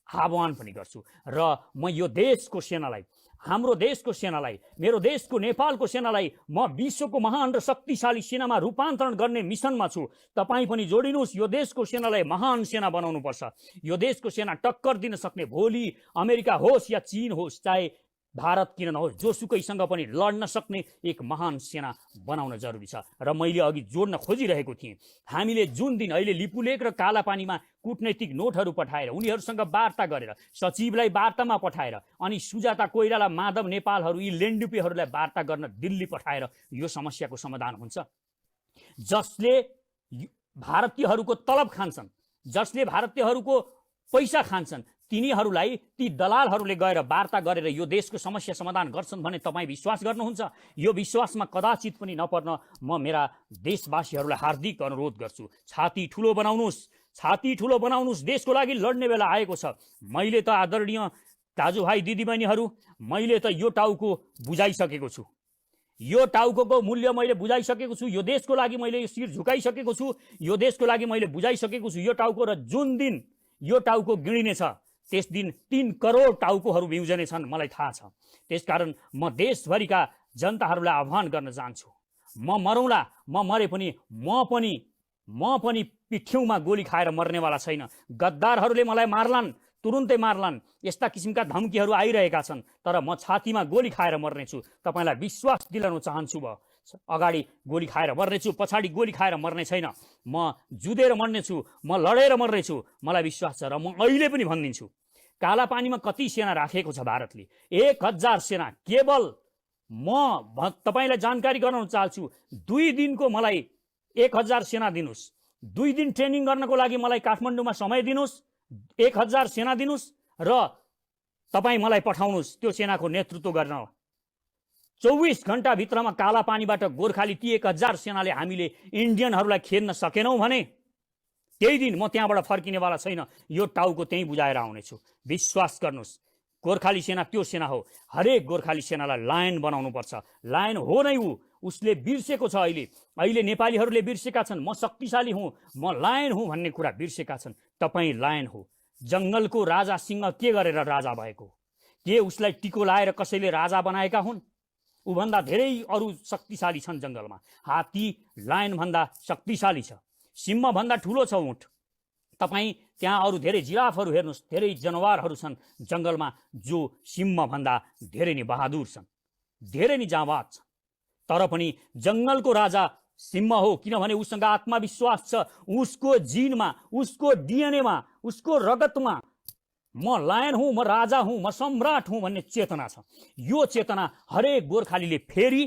आह्वान पनि गर्छु। र म यो देशको सेनालाई, हाम्रो देशको सेनालाई, मेरो देशको नेपालको सेनालाई म विश्वको महान र शक्तिशाली सेनामा रूपान्तरण गर्ने मिसनमा छु। तपाईँ पनि जोडिनुहोस्। यो देशको सेनालाई महान सेना बनाउनुपर्छ। यो देशको सेना टक्कर दिन सक्ने, भोलि अमेरिका होस् या चीन होस्, चाहे भारत किन नहोस्, जोसुकैसँग पनि लड्न सक्ने एक महान सेना बनाउन जरुरी छ। र मैले अघि जोड्न खोजिरहेको थिएँ, हामीले जुन दिन अहिले लिपुलेख र कालापानीमा कूटनैतिक नोटहरू पठाएर, उनीहरूसँग वार्ता गरेर, सचिवलाई वार्तामा पठाएर, अनि सुजाता कोइराला, माधव नेपालहरू, यी लेन्डुपेहरूलाई वार्ता गर्न दिल्ली पठाएर यो समस्याको समाधान हुन्छ? जसले भारतीयहरूको तलब खान्छन्, जसले भारतीयहरूको पैसा खान्छन्, तिनीहरूलाई ती दलालहरूले गएर वार्ता गरेर यो देशको समस्या समाधान गर्छन् भने तपाईँ विश्वास गर्नुहुन्छ? यो विश्वासमा कदाचित पनि नपर्न म मेरा देशवासीहरूलाई हार्दिक अनुरोध गर्छु। छाती ठुलो बनाउनुहोस्, छाती ठुलो बनाउनुहोस्। देशको लागि लड्ने बेला आएको छ। मैले त आदरणीय दाजुभाइ दिदीबहिनीहरू, मैले त यो टाउको बुझाइसकेको छु। यो टाउको मूल्य मैले बुझाइसकेको छु। यो देशको लागि मैले यो शिर झुकाइसकेको छु। यो देशको लागि मैले बुझाइसकेको छु यो टाउको। र जुन दिन यो टाउको गिडिनेछ त्यस दिन 3 करोड टाउकोहरू बिउजने छन्, मलाई थाहा छ। त्यसकारण म देशभरिका जनताहरूलाई आह्वान गर्न चाहन्छु, म मरौँला, म मरे पनि म पनि पिठ्यौमा गोली खाएर मर्नेवाला छैन। गद्दारहरूले मलाई मार्लान्, तुरुन्तै मार्लान्, यस्ता किसिमका धम्कीहरू आइरहेका छन्, तर म छातीमा गोली खाएर मर्नेछु। तपाईँलाई विश्वास दिलाउन चाहन्छु। अगाडि गोली खाएर मर्नेछु, पछाडि गोली खाएर मर्ने छैन। म जुधेर मर्नेछु, म लडेर मर्नेछु, मलाई विश्वास छ। र म अहिले पनि भनिदिन्छु, कालापानीमा कति सेना राखेको छ भारतले? 1000 सेना केवल। म तपाईँलाई जानकारी गराउन चाहन्छु, 2 दिनको मलाई 1000 सेना दिनुहोस्। 2 दिन ट्रेनिङ गर्नको लागि मलाई काठमाडौँमा समय दिनुहोस्, 1000 सेना दिनुहोस् र तपाईँ मलाई पठाउनुहोस् त्यो सेनाको नेतृत्व गर्न। 24 घण्टाभित्रमा कालापानीबाट गोर्खाली ती 1000 सेनाले हामीले इन्डियनहरूलाई खेद्न सकेनौँ भने त्यही दिन म त्यहाँबाट फर्किनेवाला छैन। यो टाउको त्यहीँ बुझाएर आउनेछु। विश्वास गर्नुहोस्, गोर्खाली सेना त्यो सेना हो। हरेक गोर्खाली सेनालाई लायन बनाउनुपर्छ। लायन हो नै उसले बिर्सेको छ। अहिले नेपालीहरूले बिर्सेका छन् म शक्तिशाली हुँ, म लायन हुँ भन्ने कुरा बिर्सेका छन्। तपाईँ लायन हो। जङ्गलको राजा सिंह के गरेर राजा भएको? के उसलाई टिको लाएर कसैले राजा बनाएका हुन्? उभन्दा धेरै अरू शक्तिशाली छन् जङ्गलमा। हात्ती लायन भन्दा शक्तिशाली छ, सिंह भन्दा ठुलो छ ऊँट। तपाईँ त्यहाँ अरू धेरै जिराफहरू हेर्नुहोस्, धेरै जनावरहरू छन् जङ्गलमा जो सिंह भन्दा धेरै नै बहादुर छन्, धेरै नै जाँबाज छन्। तर पनि जङ्गलको राजा सिंह हो, किनभने उसँग आत्मविश्वास छ। उसको जिनमा, उसको डिएनएमा, उसको रगतमा म लायन हुँ, म राजा हुँ, म सम्राट हुँ भन्ने चेतना छ। यो चेतना हरेक गोर्खालीले फेरि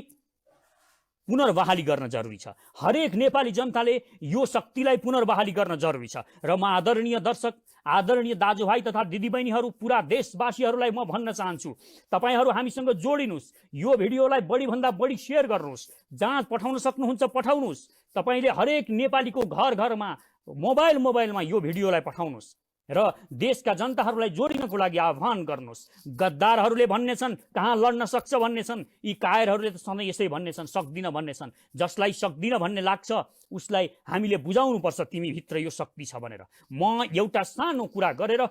पुनर्बहाली गर्न जरुरी छ। हरेक नेपाली जनताले यो शक्तिलाई पुनर्बहाली गर्न जरुरी छ। र म आदरणीय दर्शक, आदरणीय दाजुभाइ तथा दिदीबहिनीहरू, पुरा देशवासीहरूलाई म भन्न चाहन्छु, तपाईँहरू हामीसँग जोडिनुहोस्। यो भिडियोलाई बढीभन्दा बढी सेयर गर्नुहोस्। जहाँ पठाउन सक्नुहुन्छ पठाउनुहोस्। तपाईँले हरेक नेपालीको घर घरमा, मोबाइलमा यो भिडियोलाई पठाउनुहोस् र देशका जनताहरूलाई जोडिनको लागि आह्वान गर्नुहोस्। गद्दारहरूले भन्ने छन् कहाँ लड्न सक्छ भन्ने छन्, यी कायरहरूले त सधैँ यसै भन्ने छन्, सक्दिन भन्ने छन्। जसलाई सक्दिन भन्ने लाग्छ उसलाई हामीले बुझाउनुपर्छ तिमीभित्र यो शक्ति छ भनेर। म एउटा सानो कुरा गरेर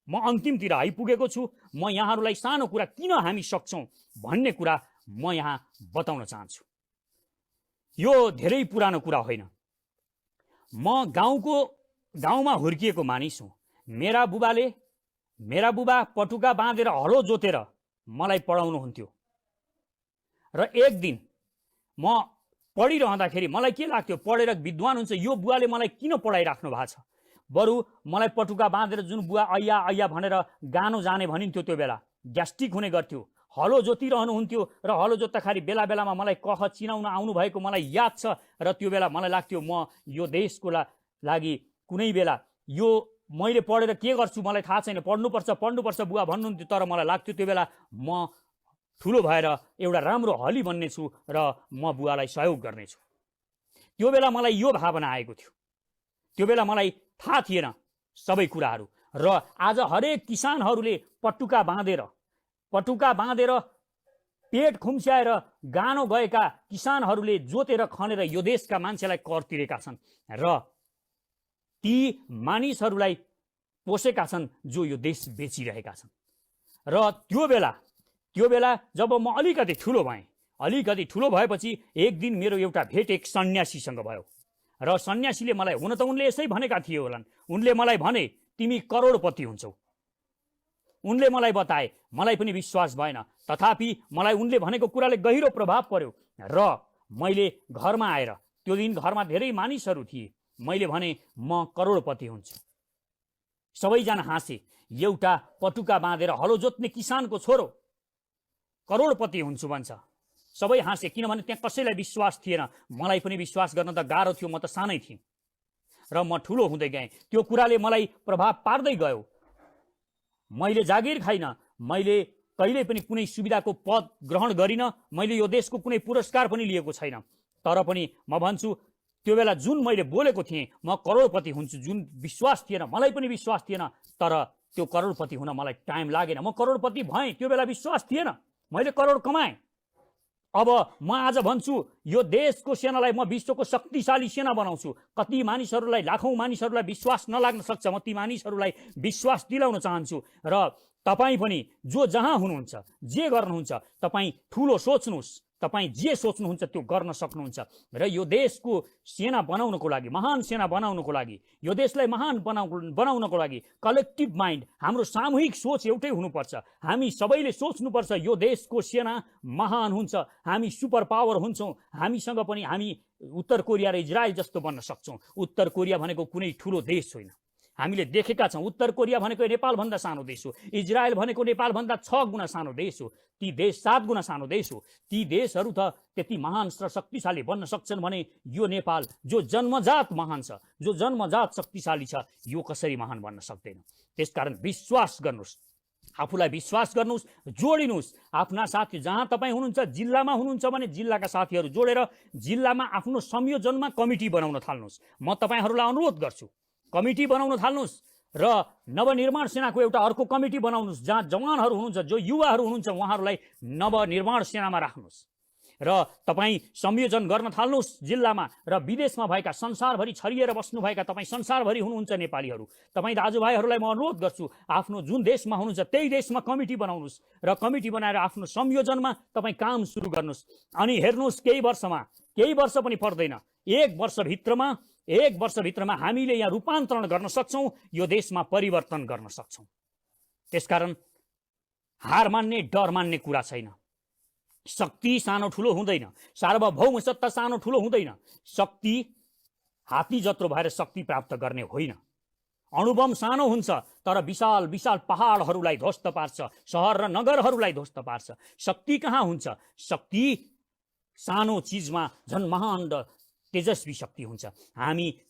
म अन्तिमतिर आइपुगेको छु। म यहाँहरूलाई सानो कुरा किन हामी सक्छौँ भन्ने कुरा म यहाँ बताउन चाहन्छु। यो धेरै पुरानो कुरा होइन। म गाउँमा हुर्किएको मानिस हुँ। मेरा बुबा पटुका बाँधेर हलो जोतेर मलाई पढाउनुहुन्थ्यो र एक दिन म पढिरहँदाखेरि मलाई के लाग्थ्यो, पढेर विद्वान हुन्छ यो बुवाले मलाई किन पढाइराख्नु भएको छ, बरु मलाई पटुका बाँधेर जुन बुवा ऐया ऐया भनेर गानो जाने भनिन्थ्यो त्यो बेला ग्यास्ट्रिक हुने गर्थ्यो, हलो जोतिरहनुहुन्थ्यो र हलो जोत्दाखेरि बेला बेलामा मलाई कह चिनाउन आउनु भएको मलाई याद छ र त्यो बेला मलाई लाग्थ्यो म यो देशको लागि कुनै बेला यो मैले पढेर के गर्छु मलाई थाहा छैन, पढ्नुपर्छ बुवा भन्नुहुन्थ्यो, तर मलाई लाग्थ्यो त्यो बेला म ठुलो भएर एउटा राम्रो हली बन्नेछु र म बुवालाई सहयोग गर्नेछु। त्यो बेला मलाई यो भावना आएको थियो, त्यो बेला मलाई थाहा थिएन सबै कुराहरू। र आज हरेक किसानहरूले पटुका बाँधेर पेट खुम्स्याएर गानो गएका किसानहरूले जोतेर खनेर यो देशका मान्छेलाई कर तिरेका छन् र ती मानिसहरूलाई पोसेका छन् जो यो देश बेचिरहेका छन्। र त्यो बेला जब म अलिकति ठुलो भएपछि एक दिन मेरो एउटा भेट एक सन्यासीसँग भयो र सन्यासीले मलाई, हुन त उनले यसै भनेका थिए होलान्, उनले मलाई भने तिमी करोडपति हुन्छौ। उनले मलाई बताए, मलाई पनि विश्वास भएन, तथापि मलाई उनले भनेको कुराले गहिरो प्रभाव पर्यो र मैले घरमा आएर, त्यो दिन घरमा धेरै मानिसहरू थिए, मैले भने म करोडपति हुन्छु। सबैजना हाँसे, एउटा पटुका बाँधेर हलो जोत्ने किसानको छोरो करोडपति हुन्छु भन्छ। सबै हाँसे, किनभने त्यहाँ कसैलाई विश्वास थिएन, मलाई पनि विश्वास गर्न त गाह्रो थियो, म त सानै थिएँ र म ठुलो हुँदै गएँ। त्यो कुराले मलाई प्रभाव पार्दै गयो। मैले जागिर खाइन, मैले कहिल्यै पनि कुनै सुविधाको पद ग्रहण गरिन, मैले यो देशको कुनै पुरस्कार पनि लिएको छैन, तर पनि म भन्छु त्यो बेला जुन मैले बोलेको थिएँ म करोडपति हुन्छु, जुन विश्वास थिएन, मलाई पनि विश्वास थिएन, तर त्यो करोडपति हुन मलाई टाइम लागेन। म करोडपति भएँ, त्यो बेला विश्वास थिएन, मैले करोड कमाएँ। अब म आज भन्छु यो देशको सेनालाई म विश्वको शक्तिशाली सेना बनाउँछु। कति मानिसहरूलाई, लाखौँ मानिसहरूलाई विश्वास नलाग्न सक्छ, म ती मानिसहरूलाई विश्वास दिलाउन चाहन्छु। र तपाईँ पनि जो जहाँ हुनुहुन्छ, जे गर्नुहुन्छ, तपाईँ ठुलो सोच्नुहोस्, तपाईँ जे सोच्नुहुन्छ त्यो गर्न सक्नुहुन्छ। र यो देशको सेना बनाउनको लागि, महान सेना बनाउनको लागि, यो देशलाई महान बनाउनको लागि कलेक्टिभ माइन्ड, हाम्रो सामूहिक सोच एउटै हुनुपर्छ। हामी सबैले सोच्नुपर्छ यो देशको सेना महान हुन्छ, हामी सुपर पावर हुन्छौँ, हामीसँग पनि हामी उत्तर कोरिया र इजरायल जस्तो बन्न सक्छौँ। उत्तर कोरिया भनेको कुनै ठुलो देश होइन, हामीले देखेका छौँ। उत्तर कोरिया भनेको नेपालभन्दा सानो देश हो, इजरायल भनेको नेपालभन्दा 6 गुणा सानो देश हो, ती देश 7 गुणा सानो देश हो। ती देशहरू त त्यति महान र शक्तिशाली बन्न सक्छन् भने यो नेपाल जो जन्मजात महान छ, जो जन्मजात शक्तिशाली छ, यो कसरी महान बन्न सक्दैन। त्यसकारण विश्वास गर्नुहोस्, आफूलाई विश्वास गर्नुहोस्, जोडिनुहोस् आफ्ना साथी। जहाँ तपाईँ हुनुहुन्छ, जिल्लामा हुनुहुन्छ भने जिल्लाका साथीहरू जोडेर जिल्लामा आफ्नो संयोजनमा कमिटी बनाउन थाल्नुहोस्। म तपाईँहरूलाई अनुरोध गर्छु, कमिटी बनाउन थाल्नुहोस् र नवनिर्माण सेनाको एउटा अर्को कमिटी बनाउनुहोस्, जहाँ जवानहरू हुनुहुन्छ, जो युवाहरू हुनुहुन्छ, उहाँहरूलाई नवनिर्माण सेनामा राख्नुहोस् र तपाईँ संयोजन गर्न थाल्नुहोस् जिल्लामा र विदेशमा भएका, संसारभरि छरिएर बस्नुभएका तपाईँ संसारभरि हुनुहुन्छ नेपालीहरू, तपाईँ दाजुभाइहरूलाई म अनुरोध गर्छु, आफ्नो जुन देशमा हुनुहुन्छ त्यही देशमा कमिटी बनाउनुहोस् र कमिटी बनाएर आफ्नो संयोजनमा तपाईँ काम सुरु गर्नुहोस्। अनि हेर्नुहोस्, केही वर्ष पनि पर्दैन, एक वर्षभित्रमा हामीले यहाँ रूपान्तरण गर्न सक्छौँ, यो देशमा परिवर्तन गर्न सक्छौँ। त्यसकारण हार मान्ने, डर मान्ने कुरा छैन। शक्ति सानो ठुलो हुँदैन, सार्वभौम सत्ता सानो ठुलो हुँदैन। शक्ति हात्ती जत्रो भएर शक्ति प्राप्त गर्ने होइन। अणुबम सानो हुन्छ तर विशाल विशाल पहाडहरूलाई ध्वस्त पार्छ, सहर र नगरहरूलाई ध्वस्त पार्छ। शक्ति कहाँ हुन्छ? शक्ति सानो चिजमा झन् महान र तेजस्वी शक्ति हुन्छ।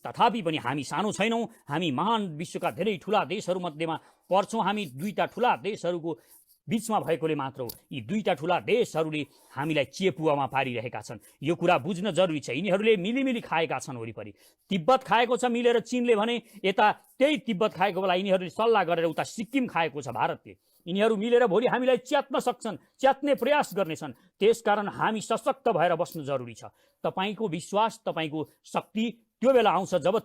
तथापि पनि हामी सानो छैनौँ, हामी महान विश्वका धेरै ठुला देशहरूमध्येमा पर्छौँ। हामी दुईटा ठुला देशहरूको बीचमा भएकोले मात्र हो यी दुईटा ठुला देशहरूले हामीलाई चेपुवामा पारिरहेका छन्। यो कुरा बुझ्न जरुरी छ। यिनीहरूले मिलिमिली खाएका छन् वरिपरि। तिब्बत खाएको छ मिलेर चीनले भने, यता त्यही तिब्बत खाएको बेला यिनीहरूले सल्लाह गरेर उता सिक्किम खाएको छ भारतले। यिनीहरू मिलेर भोलि हामीलाई च्यात्न सक्छन्, च्यात्ने प्रयास गर्नेछन्। त्यसकारण हामी सशक्त भएर बस्नु जरुरी छ। तपाईको विश्वास, तपाईको शक्ति त्यो बेला आउँछ जब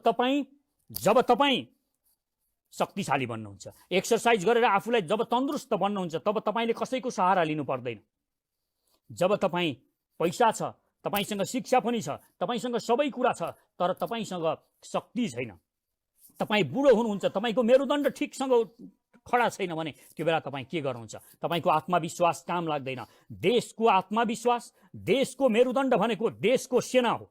तपाईँ शक्तिशाली बन्नुहुन्छ। एक्सरसाइज गरेर आफूलाई जब तन्दुरुस्त बन्नुहुन्छ तब तपाईले कसैको सहारा लिनु पर्दैन। जब तपाईँ पैसा छ, तपाईसँग शिक्षा पनि छ, तपाईसँग सबै कुरा छ, तर तपाईसँग शक्ति छैन, तपाईँ बुढो हुनुहुन्छ, तपाईको मेरुदण्ड ठिकसँग खडा छैन भने त्यो बेला तपाईँ के गर्नुहुन्छ? तपाईँको आत्मविश्वास काम लाग्दैन। देशको आत्मविश्वास, देशको मेरुदण्ड भनेको देशको सेना हो।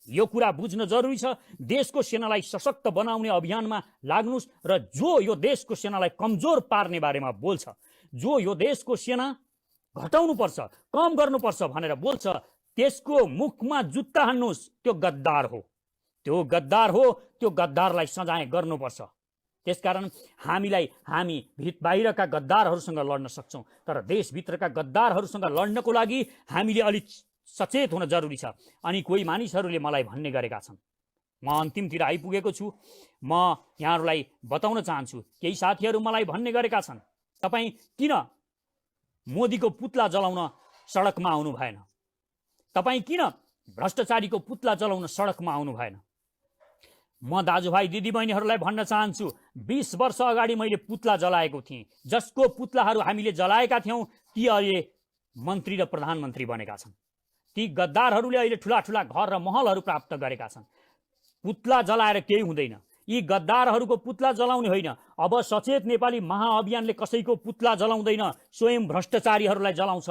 यो कुरा बुझ्न जरुरी छ। देशको सेनालाई सशक्त बनाउने अभियानमा लाग्नुस् र जो यो देशको सेनालाई कमजोर पार्ने बारेमा बोल्छ, जो यो देशको सेना घटाउनुपर्छ, कम गर्नुपर्छ भनेर बोल्छ, त्यसको मुखमा जुत्ता हान्नुस्। त्यो गद्दार हो, त्यो गद्दार हो। त्यो गद्दारलाई सजाय गर्नुपर्छ। त्यसकारण हामी बाहिरका गद्दारहरूसँग लड्न सक्छौँ, तर देशभित्रका गद्दारहरूसँग लड्नको लागि हामीले अलिक सचेत हुन जरुरी छ। अनि कोही मानिसहरूले मलाई भन्ने गरेका छन्, म अन्तिमतिर आइपुगेको छु, म यहाँहरूलाई बताउन चाहन्छु। केही साथीहरू मलाई भन्ने गरेका छन्, तपाईँ किन मोदीको पुतला जलाउन सडकमा आउनु भएन? तपाईँ किन भ्रष्टाचारीको पुतला जलाउन सडकमा आउनु भएन? म दाजुभाइ दिदीबहिनीहरूलाई भन्न चाहन्छु, 20 वर्ष अगाडि मैले पुतला जलाएको थिएँ। जसको पुतलाहरू हामीले जलाएका थियौँ ती अहिले मन्त्री र प्रधानमन्त्री बनेका छन्। ती गद्दारहरूले अहिले ठुला ठुला घर र महलहरू प्राप्त गरेका छन्। पुतला जलाएर केही हुँदैन। यी गद्दारहरूको पुतला जलाउने होइन। अब सचेत नेपाली महाअभियानले कसैको पुतला जलाउँदैन, स्वयं भ्रष्टाचारीहरूलाई जलाउँछ।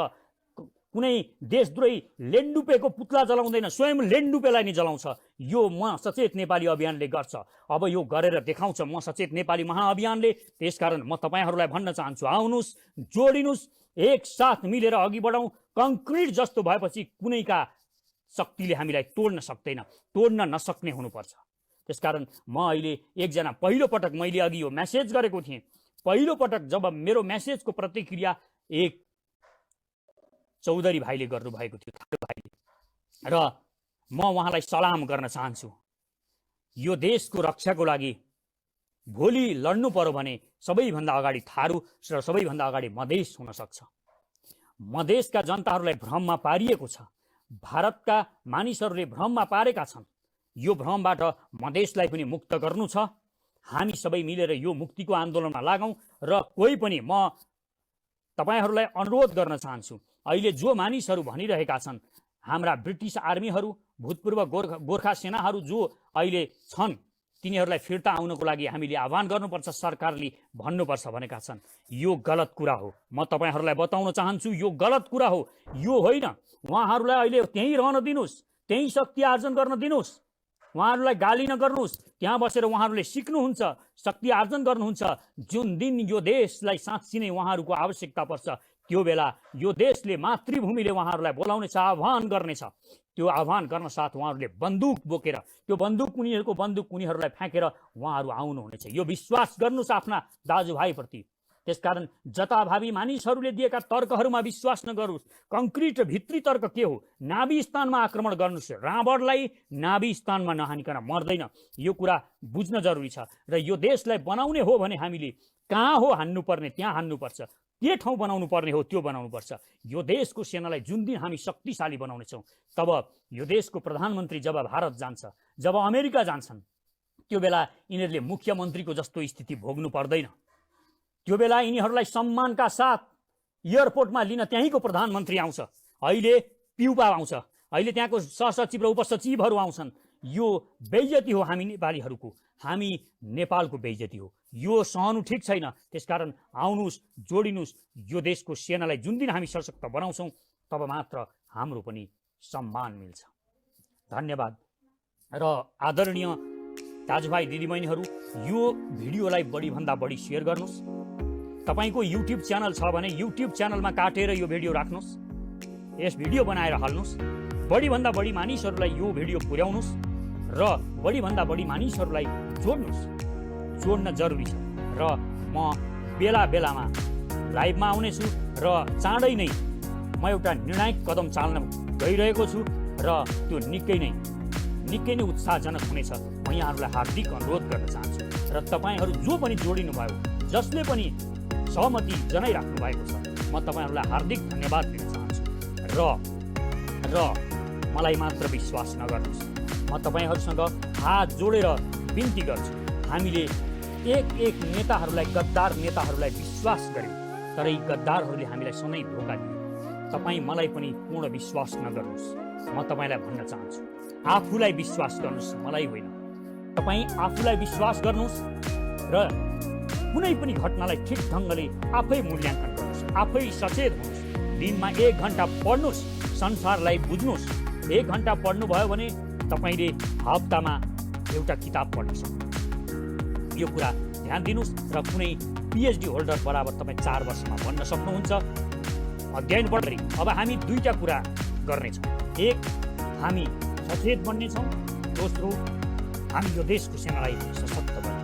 कुनै देशद्रोही लेन्डुपेको पुतला जलाउँदैन, स्वयं लेन्डुपेलाई नै जलाउँछ। यो म सचेत नेपाली अभियानले गर्छ। अब यो गरेर देखाउँछ म सचेत नेपाली महाअभियानले। त्यसकारण म तपाईँहरूलाई भन्न चाहन्छु, आउनुस्, जोडिनुस्, एकसाथ मिलेर अघि बढौँ। कङ्क्रिट जस्तो भएपछि कुनैका शक्तिले हामीलाई तोड्न सक्दैन, तोड्न नसक्ने हुनुपर्छ। त्यसकारण म अहिले एकजना पहिलोपटक मैले अघि यो मेसेज गरेको थिएँ। पहिलोपटक जब मेरो मेसेजको प्रतिक्रिया एक चौधरी भाइले गर्नुभएको थियो, थारू भाइले, र म उहाँलाई सलाम गर्न चाहन्छु। यो देशको रक्षाको लागि भोलि लड्नु पर्यो भने सबैभन्दा अगाडि थारू र सबैभन्दा अगाडि मधेस हुन सक्छ। मधेसका जनताहरूलाई भ्रममा पारिएको छ। भारतका मानिसहरूले भ्रममा पारेका छन्। यो भ्रमबाट मधेसलाई पनि मुक्त गर्नु छ। हामी सबै मिलेर यो मुक्तिको आन्दोलनमा लागौँ। र कोही पनि म तपाईहरूलाई अनुरोध गर्न चाहन्छु, अहिले जो मानिसहरू भनिरहेका छन्, हाम्रा ब्रिटिस आर्मीहरू, भूतपूर्व गोर्खा सेनाहरू जो अहिले छन्, तिनीहरूलाई फिर्ता आउनको लागि हामीले आह्वान गर्नुपर्छ, सरकारले भन्नुपर्छ भनेका छन्। यो गलत कुरा हो। म तपाईहरूलाई बताउन चाहन्छु, यो गलत कुरा हो। यो होइन। उहाँहरूलाई अहिले त्यहीँ रहन दिनुहोस्, त्यहीँ शक्ति आर्जन गर्न दिनुहोस्। उहाँहरूलाई गाली नगर्नुहोस्। त्यहाँ बसेर उहाँहरूले सिक्नुहुन्छ, शक्ति आर्जन गर्नुहुन्छ। जुन दिन यो देशलाई साँच्ची नै उहाँहरूको आवश्यकता पर्छ, त्यो बेला यो देशले, मातृभूमिले उहाँहरूलाई बोलाउनेछ, आह्वान गर्नेछ। त्यो आह्वान गर्न साथ उहाँहरूले बन्दुक बोकेर, त्यो बन्दुक उनीहरूको बन्दुक उनीहरूलाई फ्याँकेर उहाँहरू आउनुहुनेछ। यो विश्वास गर्नुहोस् आफ्ना दाजुभाइप्रति। त्यसकारण जताभावी मानिसहरूले दिएका तर्कहरूमा विश्वास नगर्नुहोस्। कङ्क्रिट र भित्री तर्क के हो? नाभि स्थानमा आक्रमण गर्नुहोस्। रावणलाई नाभि स्थानमा नहानिकन मर्दैन। यो कुरा बुझ्न जरुरी छ। र यो देशलाई बनाउने हो भने हामीले कहाँ हो हान्नुपर्ने त्यहाँ हान्नुपर्छ, के ठाउँ बनाउनु पर्ने हो त्यो बनाउनुपर्छ। यो देशको सेनालाई जुन दिन हामी शक्तिशाली बनाउनेछौँ, तब यो देशको प्रधानमन्त्री जब भारत जान्छ, जब अमेरिका जान्छन्, त्यो बेला यिनीहरूले मुख्यमन्त्रीको जस्तो स्थिति भोग्नु पर्दैन। त्यो बेला यिनीहरूलाई सम्मानका साथ एयरपोर्टमा लिन त्यहीँको प्रधानमन्त्री आउँछ। अहिले पिउपा आउँछ, अहिले त्यहाँको सहसचिव र उपसचिवहरू आउँछन्। यो बेइज्जती हो हामी नेपालीहरूको, हामी नेपालको बेइज्जती हो। यो सहनु ठिक छैन। त्यसकारण आउनुहोस्, जोडिनुहोस्। यो देशको सेनालाई जुन दिन हामी सशक्त बनाउँछौँ, तब मात्र हाम्रो पनि सम्मान मिल्छ। धन्यवाद। र आदरणीय दाजुभाइ दिदीबहिनीहरू, यो भिडियोलाई बढीभन्दा बढी सेयर गर्नुहोस्। तपाईको युट्युब च्यानल छ भने युट्युब च्यानलमा काटेर यो भिडियो राख्नुहोस्, यस भिडियो बनाएर हाल्नुहोस्। बढीभन्दा बढी मानिसहरूलाई यो भिडियो पुर्याउनुहोस् र बढीभन्दा बढी मानिसहरूलाई जोड्नुहोस्। जोड्न जरुरी छ। र म बेला बेलामा लाइभमा आउनेछु र चाँडै नै म एउटा निर्णायक कदम चाल्न गइरहेको छु र त्यो निकै नै उत्साहजनक हुनेछ। म यहाँहरूलाई हार्दिक अनुरोध गर्न चाहन्छु र तपाईहरू जो पनि जोडिनु भयो, जसले पनि सहमति जनाइराख्नु भएको छ, म तपाईहरूलाई हार्दिक धन्यवाद दिन चाहन्छु। र मलाई मात्र विश्वास नगर्नुहोस्। म तपाईहरूसँग हात जोडेर बिन्ती गर्छु, हामीले एक नेताहरूलाई, गद्दार नेताहरूलाई विश्वास गर्यौँ, तर यी गद्दारहरूले हामीलाई सधैँ धोका दिए। तपाईँ मलाई पनि पूर्ण विश्वास नगर्नुहोस्। म तपाईँलाई भन्न चाहन्छु, आफूलाई विश्वास गर्नुहोस्, मलाई होइन। तपाईँ आफूलाई विश्वास गर्नुहोस् र कुनै पनि घटनालाई ठिक ढङ्गले आफै मूल्याङ्कन गर्नुहोस्, आफै सचेत हुनुहोस्। दिनमा 1 घन्टा पढ्नुहोस्, संसारलाई बुझ्नुहोस्। 1 घन्टा पढ्नुभयो भने तपाईँले हप्तामा एउटा किताब पढ्न सक्नुहुन्छ। यो कुरा ध्यान दिनुहोस् र कुनै PhD होल्डर बराबर तपाईँ 4 वर्षमा बन्न सक्नुहुन्छ। अध्ययन बढ्दै अब हामी 2टा कुरा गर्नेछौँ। एक, हामी सचेत बन्नेछौँ। दोस्रो, हामी यो देशको सेनालाई सशक्त बनाउँछौँ।